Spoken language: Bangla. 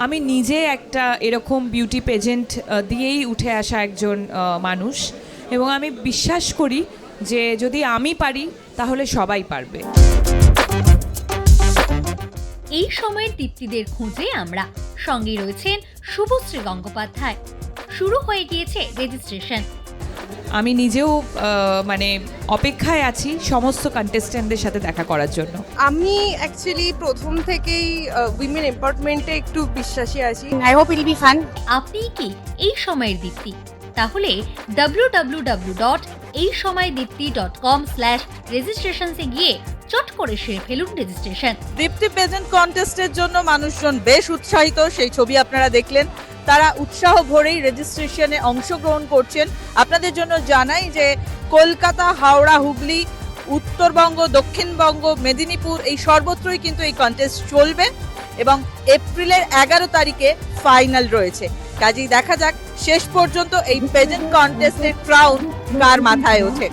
আমি নিজে একটা এরকম বিউটি পেজেন্ট দিয়েই উঠে আসা একজন মানুষ, এবং আমি বিশ্বাস করি যে যদি আমি পারি তাহলে সবাই পারবে। এই সময়ের দীপ্তিদের খোঁজে আমরা, সঙ্গে রয়েছেন শুভশ্রী গঙ্গোপাধ্যায়। শুরু হয়ে গিয়েছে রেজিস্ট্রেশন। আমি নিজেও মানে অপেক্ষায় আছি সমস্ত কন্টেস্ট্যান্টদের সাথে দেখা করার জন্য। আমি অ্যাকচুয়ালি প্রথম থেকেই উইমেন এম্পাওয়ারমেন্টে একটু বিশ্বাসী আছি। I hope it'll be fun. আপনি কি এই সময়ের দীপ্তি? তাহলে www.eishomaydipti.com/registrations এ গিয়ে চট করে সেরে ফেলুন রেজিস্ট্রেশন। দীপ্তি পেজেন্ট কন্টেস্টের জন্য মানুষজন বেশ উৎসাহিত, সেই ছবি আপনারা দেখলেন। তারা উৎসাহ ভরেই রেজিস্ট্রেশনে অংশগ্রহণ করছেন। আপনাদের জন্য জানাই যে কলকাতা, হাওড়া, হুগলি, উত্তরবঙ্গ, দক্ষিণবঙ্গ, মেদিনীপুর এই সর্বত্রই কিন্তু এই কন্টেস্ট চলবে এবং এপ্রিলের 11 তারিখে ফাইনাল রয়েছে। কাজেই দেখা যাক শেষ পর্যন্ত এই পেজেন্ট কন্টেস্টের ক্রাউন কার মাথায় ওঠে।